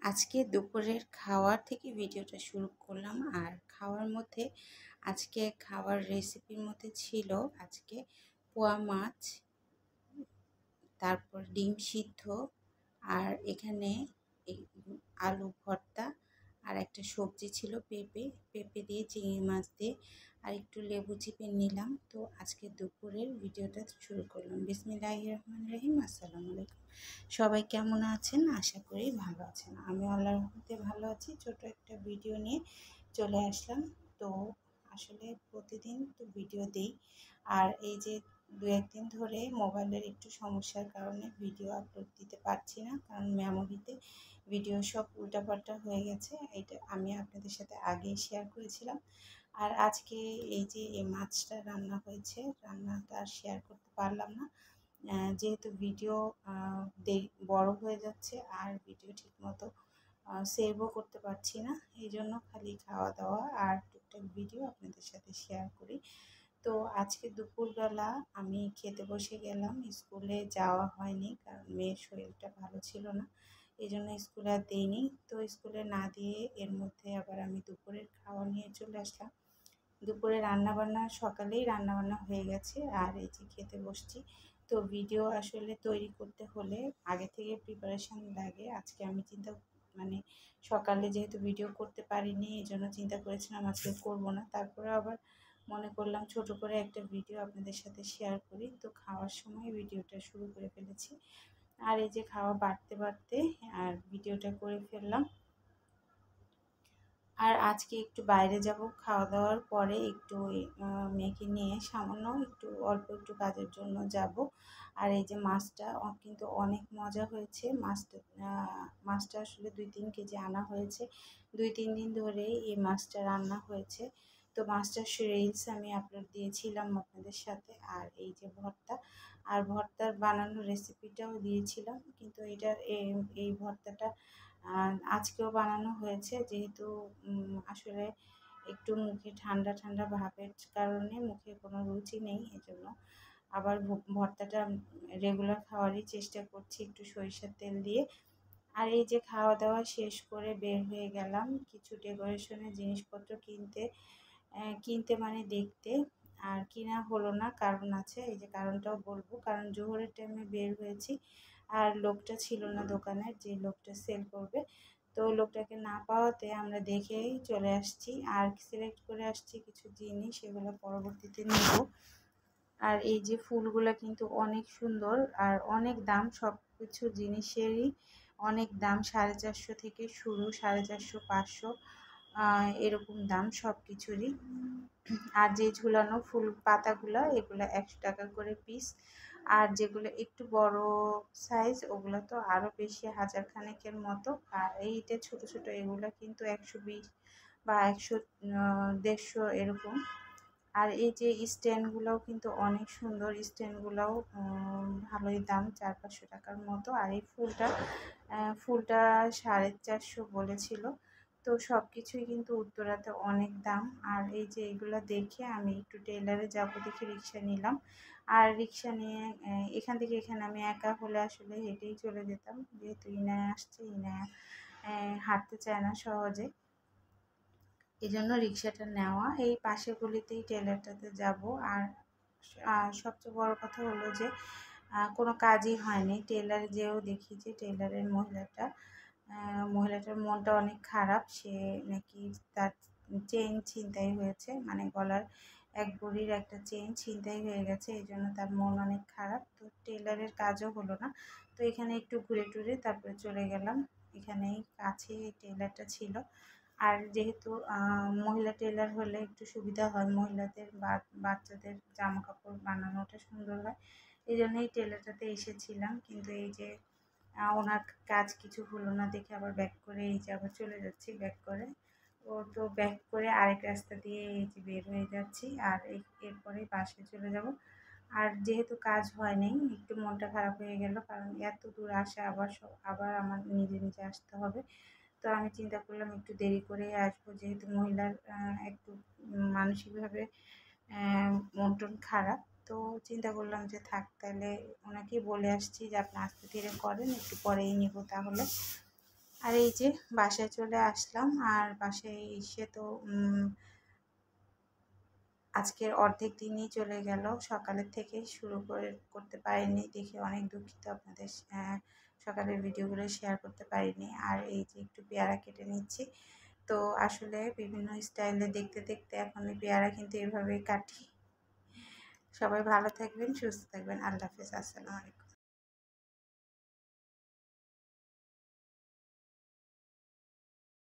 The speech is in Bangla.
আজকে দুপুরের খাওয়ার থেকে ভিডিওটা শুরু করলাম। আর খাওয়ার মধ্যে আজকে খাওয়ার রেসিপির মধ্যে ছিল আজকে পোয়া মাছ, তারপর ডিম সিদ্ধ, আর এখানে এই আলু ভর্তা, আর একটা সবজি ছিল পেঁপে দিয়ে, চিংড়ি মাছ দিয়ে, আর একটু লেবু চিপে নিলাম। তো আজকে দুপুরের ভিডিওটা শুরু করলাম। বিসমিল্লাহির রহমানির রহিম। আসসালামু আলাইকুম। সবাই কেমন আছেন? আশা করি ভালো আছেন। আমি আল্লাহর রহমতে ভালো আছি। ছোট একটা ভিডিও নিয়ে চলে আসলাম। তো আসলে প্রতিদিন তো ভিডিও দিই, আর এই যে দু একদিন ধরে মোবাইলের একটু সমস্যার কারণে ভিডিও আপলোড দিতে পারছি না, কারণ মেমোরিতে ভিডিও সব উল্টাপাল্টা হয়ে গেছে। এটা আমি আপনাদের সাথে আগেই শেয়ার করেছিলাম। আর আজকে এই যে এই মাছটা রান্না হয়েছে, রান্নাটা শেয়ার করতে পারলাম না, যেহেতু ভিডিও বড় হয়ে যাচ্ছে আর ভিডিও ঠিকমতো সেভও করতে পারছি না। এই জন্য খালি খাওয়া দাওয়া আর টুকটাক ভিডিও আপনাদের সাথে শেয়ার করি। তো আজকে দুপুরবেলা আমি খেতে বসে গেলাম। স্কুলে যাওয়া হয়নি, কারণ মেয়ের শরীরটা ভালো ছিল না, এই জন্য স্কুলে আর দিইনি। তো স্কুলে না দিয়ে এর মধ্যে আবার আমি দুপুরের খাওয়া নিয়ে চলে আসলাম। দুপুরে রান্নাবান্না সকালেই রান্নাবান্না হয়ে গেছে, আর এই যে খেতে বসছি। তো ভিডিও আসলে তৈরি করতে হলে আগে থেকে প্রিপারেশান লাগে। আজকে আমি মানে সকালে যেহেতু ভিডিও করতে পারিনি, এই জন্য চিন্তা করেছিলাম আজকে করব না। তারপরে আবার মনে করলাম ছোট করে একটা ভিডিও আপনাদের সাথে শেয়ার করি। তো খাওয়ার সময় ভিডিওটা শুরু করে ফেলেছি, আর এই যে খাওয়া বাড়তে বাড়তে আর ভিডিওটা করে ফেললাম। আর আজকে একটু বাইরে যাব, খাওয়া দাওয়ার পরে একটু মেয়েকে নিয়ে সামান্য একটু অল্প একটু কাজের জন্য যাব। আর এই যে মাছটা কিন্তু অনেক মজা হয়েছে। মাছটা আসলে 2-3 কেজি আনা হয়েছে। 2-3 দিন ধরে এই মাছটা রান্না হয়েছে। তো মাছটার রিলস আমি আপলোড দিয়েছিলাম আপনাদের সাথে। আর এই যে ভর্তা, আর ভর্তার বানানোর রেসিপিটাও দিয়েছিলাম, কিন্তু এই ভর্তাটা আজকেও বানানো হয়েছে। যেহেতু আসলে একটু মুখে ঠান্ডা ঠান্ডা ভাবের কারণে মুখে কোনো রুচি নেই, এজন্য আবার ভর্তাটা রেগুলার খাওয়ারই চেষ্টা করছি একটু সরিষার তেল দিয়ে। আর এই যে খাওয়া দাওয়া শেষ করে বের হয়ে গেলাম কিছু ডেকোরেশনের জিনিসপত্র কিনতে মানে দেখতে। আর কিনা হলো না, কারণ আছে, এই যে কারণটাও বলবো। কারণ জোহরের টাইমে বের হয়েছি, আর লোকটা ছিল না দোকানের, যে লোকটা সেল করবে। তো লোকটাকে না পাওয়াতে আমরা দেখেই চলে আসছি, আর সিলেক্ট করে আসছি কিছু জিনিস, সেগুলো পরবর্তীতে নেব। আর এই যে ফুলগুলো কিন্তু অনেক সুন্দর, আর অনেক দাম, সব কিছু জিনিসেরই অনেক দাম। 450 থেকে শুরু, 450, 500 এরকম দাম সব কিছুরই। আর যে ঝুলানো ফুল পাতাগুলো, এগুলো 100 টাকা করে পিস। আর যেগুলো একটু বড় সাইজ, ওগুলো তো আরও বেশি, 1000 খানেকের মতো। আর এইটা ছোট ছোট, এগুলো কিন্তু 120 বা 100, 150 এরকম। আর এই যে স্ট্যান্ডগুলোও কিন্তু অনেক সুন্দর, স্ট্যান্ডগুলোও ভালোই দাম, 400-500 টাকার মতো। আর এই ফুলটা 450 বলেছিল। তো সব কিছুই কিন্তু উত্তরাতে অনেক দাম। আর এই যে এগুলো দেখে আমি একটু টেলারে যাবো দেখে রিক্সা নিলাম। আর রিক্সা নিয়ে এখান থেকে এখানে আমি একা হলে আসলে হেঁটেই চলে যেতাম, যেহেতু ইনায়া আসছে, ইনায়া হাঁটতে চায় না সহজে, এই জন্য রিক্সাটা নেওয়া। এই পাশের গলিতেই টেলারটাতে যাব। আর সবচেয়ে বড় কথা হলো যে কোনো কাজই হয়নি। টেলারে যেও দেখি যে মহিলাটার মনটা অনেক খারাপ। সে নাকি তার চেইন ছিনতাই হয়েছে, মানে গলার এক ভরির একটা চেইন ছিনতাই হয়ে গেছে, এই জন্য তার মন অনেক খারাপ। তো টেলারের কাজও হলো না। তো এখানে একটু ঘুরে টুরে তারপরে চলে গেলাম। এখানেই কাছে টেলারটা ছিল। আর যেহেতু মহিলা টেলার হলে একটু সুবিধা হয়, মহিলাদের বাচ্চাদের জামা কাপড় বানানোটা সুন্দর হয়, এই জন্যই টেলারটাতে এসেছিলাম। কিন্তু এই যে ওনার কাজ কিছু হলো না দেখে আবার ব্যাক করে এই যে আবার চলে যাচ্ছি ব্যাক করে। তো ব্যাক করে আরেক রাস্তা দিয়ে এই যে বের হয়ে যাচ্ছি, আর এরপরে বাসায় চলে যাব। আর যেহেতু কাজ হয় নাই, একটু মনটা খারাপ হয়ে গেল, কারণ এত দূর আসা, আবার আমার নিজে নিজে আসতে হবে। তো আমি চিন্তা করলাম একটু দেরি করেই আসবো, যেহেতু মহিলার একটু মানসিকভাবে মন টন খারাপ। তো চিন্তা করলাম যে থাক, তাহলে ওনাকেই বলে আসছি যে আপনি আস্তে ধীরে করেন, একটু পরেই নিব তাহলে। আর এই যে বাসায় চলে আসলাম, আর বাসায় এসে তো আজকের অর্ধেক দিনই চলে গেল, সকালের থেকে শুরু করতে পারিনি, দেখে অনেক দুঃখিত। আপনাদের সকালের ভিডিওগুলো শেয়ার করতে পারিনি। আর এই যে একটু পেয়ারা কেটে নিচ্ছি, তো আসলে বিভিন্ন স্টাইলে দেখতে দেখতে এখন এই পেয়ারা কিন্তু এভাবেই কাটি। সবাই ভালো থাকবেন, সুস্থ থাকবেন। আল্লাহ হাফেজ, আসসালামু আলাইকুম।